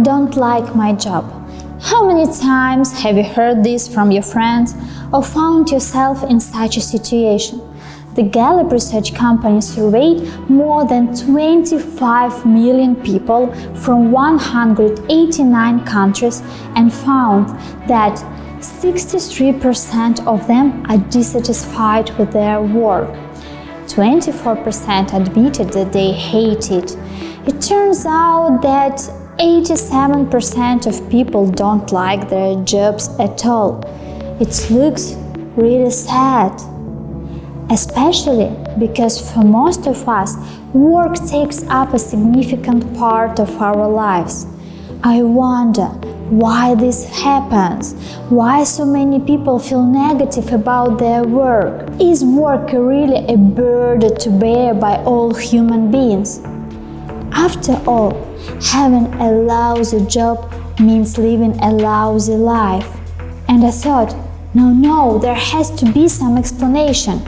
don't like my job. How many times have you heard this from your friends or found yourself in such a situation? The Gallup research company surveyed more than 25 million people from 189 countries and found that 63% of them are dissatisfied with their work. 24% admitted that they hate it. It turns out that 87% of people don't like their jobs at all. It looks really sad. Especially because for most of us, work takes up a significant part of our lives. I wonder why this happens, why so many people feel negative about their work. Is work really a burden to bear by all human beings? After all, having a lousy job means living a lousy life. And I thought, no, there has to be some explanation.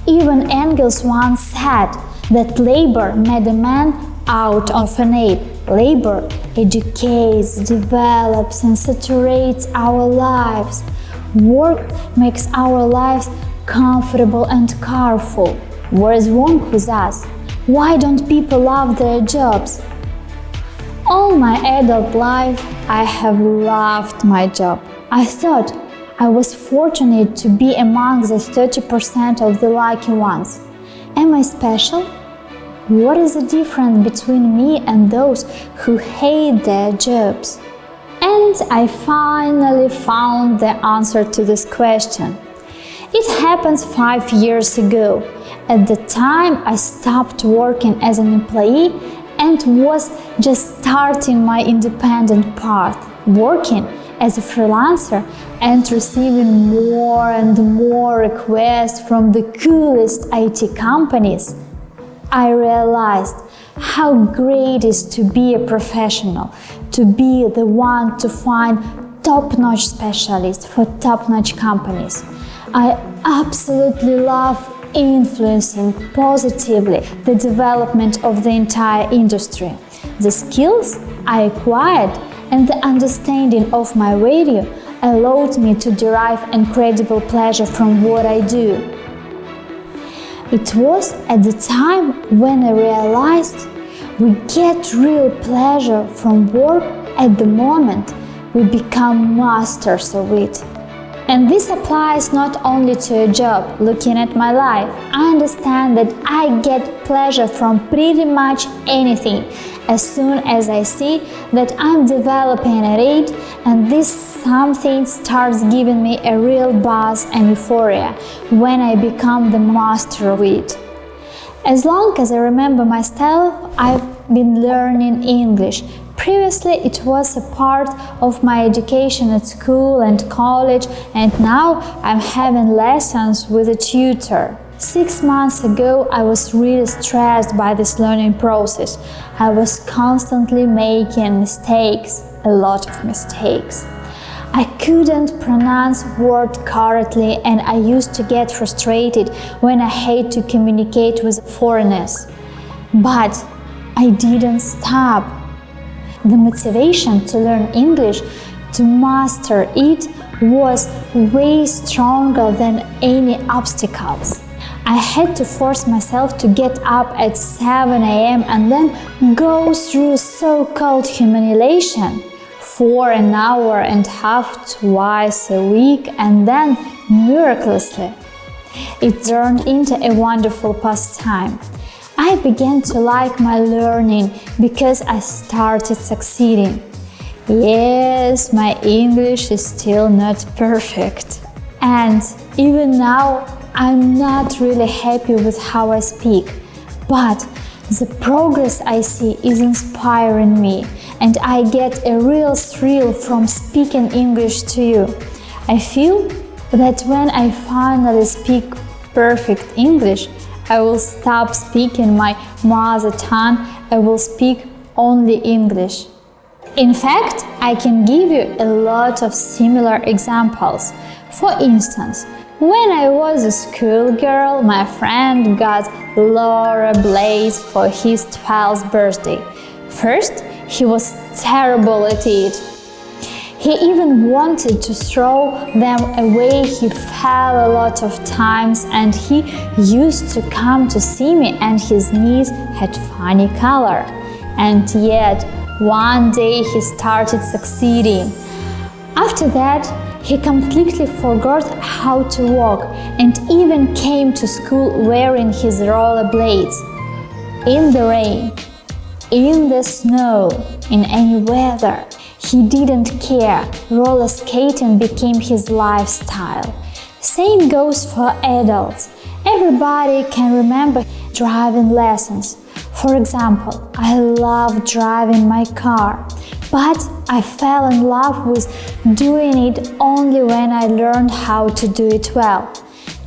Even Engels once said that labor made a man out of an ape. Labor educates, develops, and saturates our lives. Work makes our lives comfortable and colorful. What is wrong with us? Why don't people love their jobs? All my adult life, I have loved my job. I thought I was fortunate to be among the 30% of the lucky ones. Am I special? What is the difference between me and those who hate their jobs? And I finally found the answer to this question. It happened 5 years ago. At the time, I stopped working as an employee and was just starting my independent path, working as a freelancer and receiving more and more requests from the coolest IT companies. I realized how great it is to be a professional, to be the one to find top-notch specialists for top-notch companies. I absolutely love influencing positively the development of the entire industry. The skills I acquired and the understanding of my value allowed me to derive incredible pleasure from what I do. It was at the time when I realized we get real pleasure from work at the moment we become masters of it. And this applies not only to a job. Looking at my life, I understand that I get pleasure from pretty much anything as soon as I see that I'm developing at it, and this something starts giving me a real buzz and euphoria when I become the master of it. As long as I remember myself, I've been learning English. Previously, it was a part of my education at school and college, and now I'm having lessons with a tutor. 6 months ago, I was really stressed by this learning process. I was constantly making mistakes, a lot of mistakes. I couldn't pronounce words correctly, and I used to get frustrated when I had to communicate with foreigners. But I didn't stop. The motivation to learn English, to master it, was way stronger than any obstacles. I had to force myself to get up at 7 a.m. and then go through so-called humiliation for an hour and a half twice a week, and then miraculously it turned into a wonderful pastime. I began to like my learning because I started succeeding. Yes, my English is still not perfect. And even now, I'm not really happy with how I speak. But the progress I see is inspiring me, and I get a real thrill from speaking English to you. I feel that when I finally speak perfect English, I will stop speaking my mother tongue. I will speak only English. In fact, I can give you a lot of similar examples. For instance, when I was a schoolgirl, my friend got Laura Blaze for his 12th birthday. First, He was terrible at it. He even wanted to throw them away. He fell a lot of times, and he used to come to see me, and his knees had funny color. And yet, one day he started succeeding. After that, he completely forgot how to walk and even came to school wearing his rollerblades. In the rain, in the snow, in any weather, he didn't care. Roller skating became his lifestyle. Same goes for adults. Everybody can remember driving lessons. For example, I love driving my car, but I fell in love with doing it only when I learned how to do it well.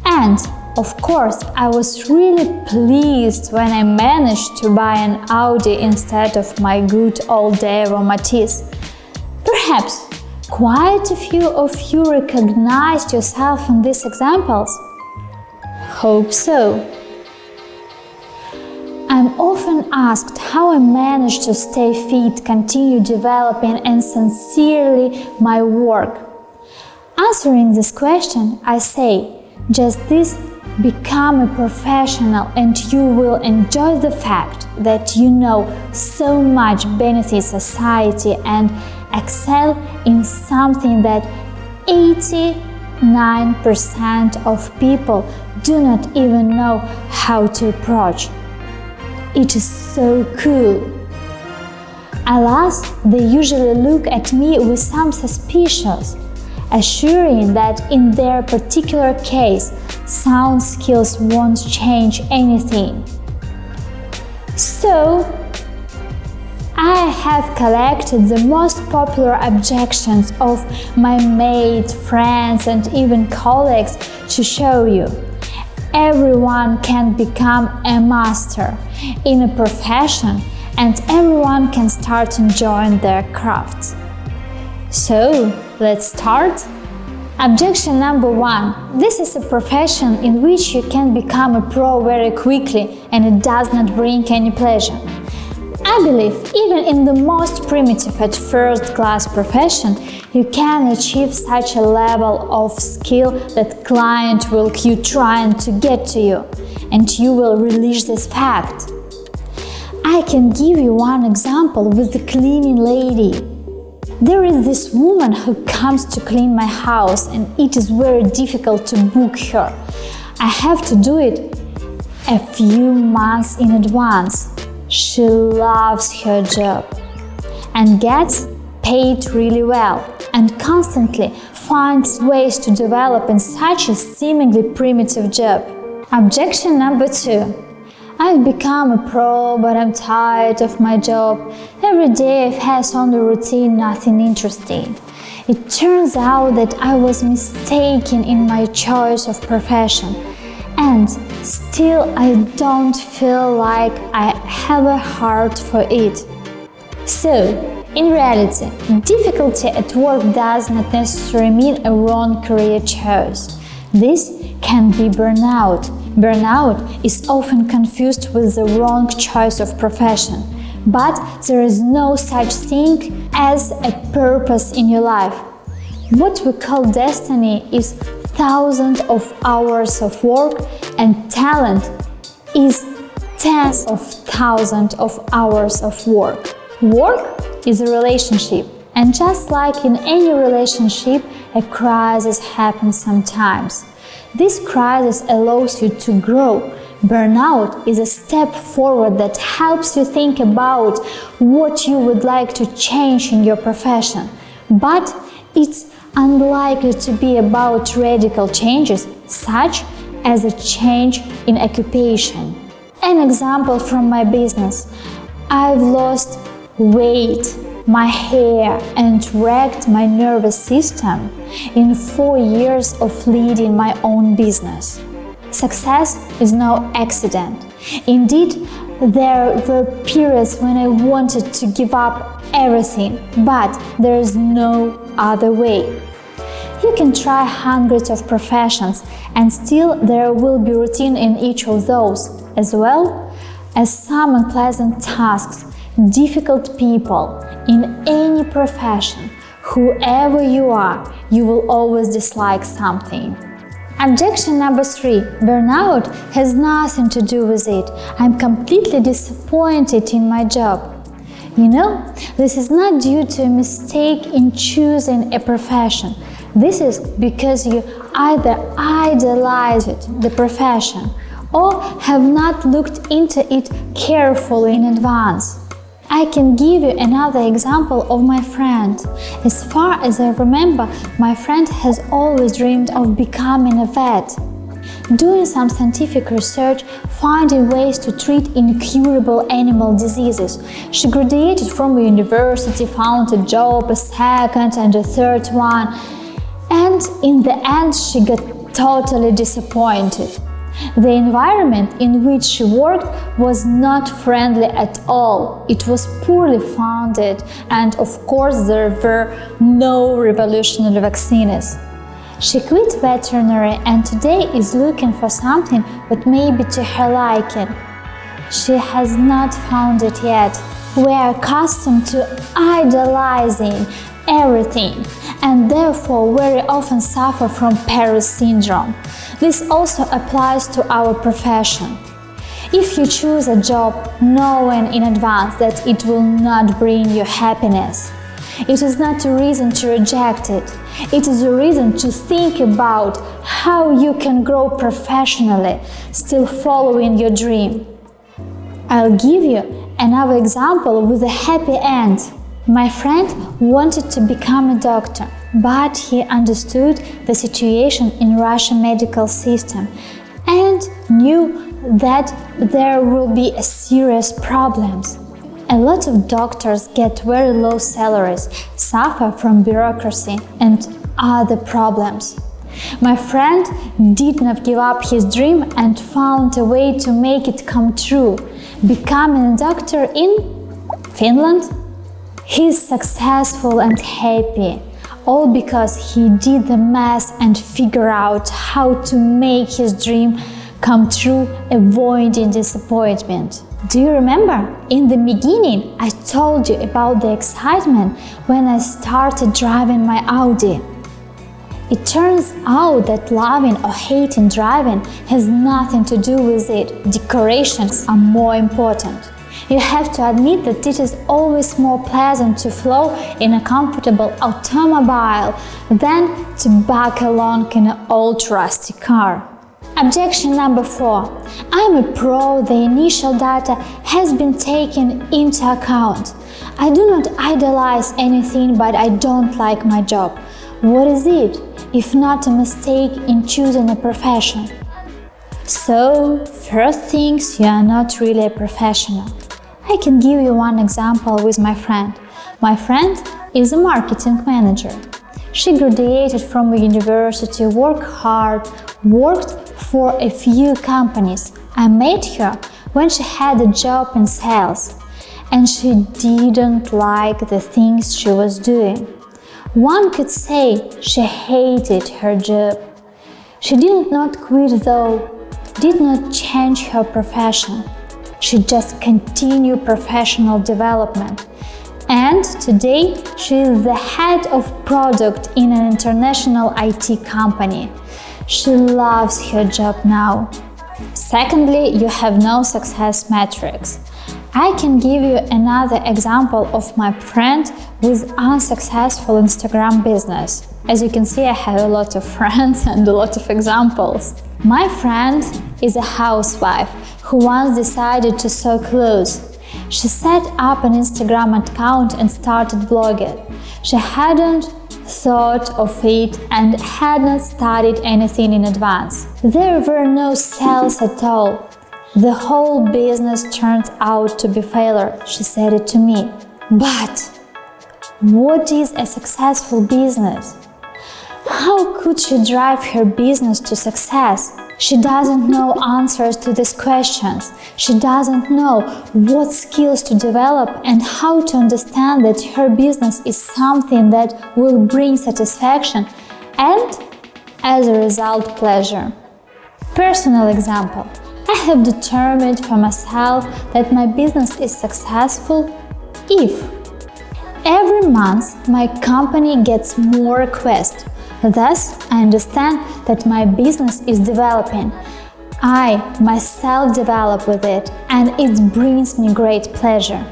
And, of course, I was really pleased when I managed to buy an Audi instead of my good old Evo Matisse. Perhaps quite a few of you recognized yourself in these examples. Hope so. I'm often asked how I manage to stay fit, continue developing and sincerely my work. Answering this question, I say, just this: become a professional and you will enjoy the fact that you know so much benefits society and excel in something that 89% of people do not even know how to approach. It is so cool. Alas, they usually look at me with some suspicion, assuring that in their particular case, sound skills won't change anything. So, I have collected the most popular objections of my mates, friends, and even colleagues to show you. Everyone can become a master in a profession, and everyone can start enjoying their craft. So, let's start. Objection number 1. This is a profession in which you can become a pro very quickly, and it does not bring any pleasure. I believe even in the most primitive at first-class profession, you can achieve such a level of skill that client will keep trying to get to you, and you will relish this fact. I can give you one example with the cleaning lady. There is this woman who comes to clean my house, and it is very difficult to book her. I have to do it a few months in advance. She loves her job and gets paid really well and constantly finds ways to develop in such a seemingly primitive job. Objection number 2. I've become a pro, but I'm tired of my job. Every day I've had only routine, nothing interesting. It turns out that I was mistaken in my choice of profession. And still I don't feel like I have a heart for it. So, in reality, difficulty at work does not necessarily mean a wrong career choice. This can be burnout. Burnout is often confused with the wrong choice of profession. But there is no such thing as a purpose in your life. What we call destiny is thousands of hours of work, and talent is tens of thousands of hours of work. Work is a relationship, and just like in any relationship, a crisis happens sometimes. This crisis allows you to grow. Burnout is a step forward that helps you think about what you would like to change in your profession. But it's unlikely to be about radical changes, such as a change in occupation. An example from my business. I've lost weight, my hair, and wrecked my nervous system in 4 years of leading my own business. Success is no accident. Indeed, there were periods when I wanted to give up everything, but there is no other way. You can try hundreds of professions, and still there will be routine in each of those, as well as some unpleasant tasks. difficult people in any profession, whoever you are, you will always dislike something. Objection number 3. Burnout has nothing to do with it. I'm completely disappointed in my job. You know, this is not due to a mistake in choosing a profession. This is because you either idealize the profession or have not looked into it carefully in advance. I can give you another example of my friend. As far as I remember, my friend has always dreamed of becoming a vet. Doing some scientific research, finding ways to treat incurable animal diseases. She graduated from a university, found a job, a second and a third one, and in the end she got totally disappointed. The environment in which she worked was not friendly at all. It was poorly funded, and of course there were no revolutionary vaccines. She quit veterinary and today is looking for something that may be to her liking. She has not found it yet. We are accustomed to idolizing everything and therefore very often suffer from Paris syndrome. This also applies to our profession. If you choose a job knowing in advance that it will not bring you happiness, it is not a reason to reject it. It is a reason to think about how you can grow professionally, still following your dream. I'll give you another example with a happy end. My friend wanted to become a doctor, but he understood the situation in Russian medical system and knew that there will be serious problems. A lot of doctors get very low salaries, suffer from bureaucracy and other problems. My friend did not give up his dream and found a way to make it come true, becoming a doctor in Finland. He's successful and happy, all because he did the math and figured out how to make his dream come true, avoiding disappointment. Do you remember? In the beginning, I told you about the excitement when I started driving my Audi. It turns out that loving or hating driving has nothing to do with it. Decorations are more important. You have to admit that it is always more pleasant to flow in a comfortable automobile than to bug along in an old rusty car. Objection number 4. I'm a pro, the initial data has been taken into account. I do not idolize anything, but I don't like my job. What is it, if not a mistake in choosing a profession? So, first things, you are not really a professional. I can give you one example with my friend. My friend is a marketing manager. She graduated from a university, worked hard, worked for a few companies. I met her when she had a job in sales, and she didn't like the things she was doing. One could say she hated her job. She did not quit though, did not change her profession. She just continued professional development. And today, she is the head of product in an international IT company. She loves her job now. Secondly, you have no success metrics. I can give you another example of my friend with unsuccessful Instagram business. As you can see, I have a lot of friends and a lot of examples. My friend is a housewife who once decided to sew clothes. She set up an Instagram account and started blogging. She hadn't thought of it and had not studied anything in advance. There were no sales at all. The whole business turned out to be failure, she said it to me. But what is a successful business? How could she drive her business to success? She doesn't know answers to these questions. She doesn't know what skills to develop and how to understand that her business is something that will bring satisfaction and, as a result, pleasure. Personal example. I have determined for myself that my business is successful if every month my company gets more requests, thus I understand that my business is developing. I myself develop with it and it brings me great pleasure.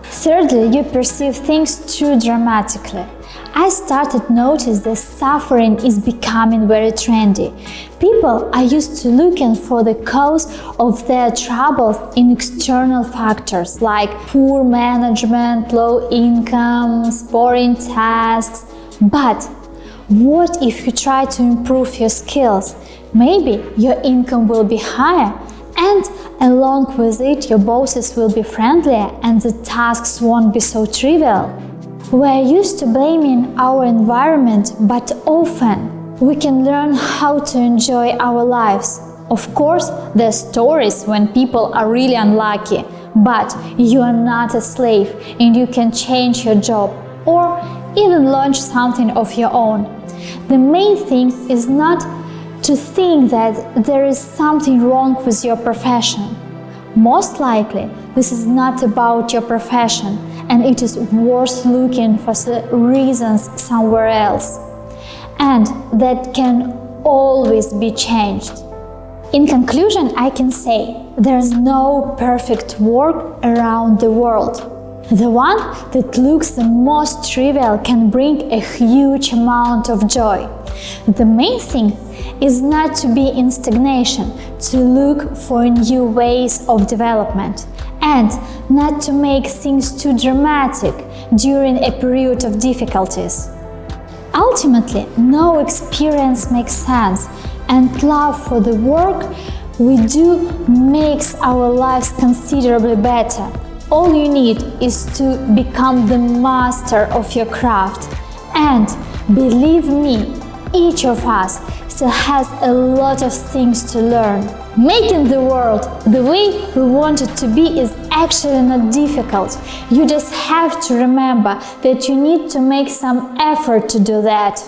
Thirdly, you perceive things too dramatically. I started to notice that suffering is becoming very trendy. People are used to looking for the cause of their troubles in external factors like poor management, low incomes, boring tasks. But what if you try to improve your skills? Maybe your income will be higher, and along with it your bosses will be friendlier and the tasks won't be so trivial. We're used to blaming our environment, but often we can learn how to enjoy our lives. Of course, there are stories when people are really unlucky, but you are not a slave and you can change your job or even launch something of your own. The main thing is not to think that there is something wrong with your profession. Most likely, this is not about your profession, and it is worth looking for the reasons somewhere else. And that can always be changed. In conclusion, I can say there's no perfect work around the world. The one that looks the most trivial can bring a huge amount of joy. The main thing is not to be in stagnation, to look for new ways of development, and not to make things too dramatic during a period of difficulties. Ultimately, no experience makes sense, and love for the work we do makes our lives considerably better. All you need is to become the master of your craft. And believe me, each of us still has a lot of things to learn. Making the world the way we want it to be is actually not difficult. You just have to remember that you need to make some effort to do that.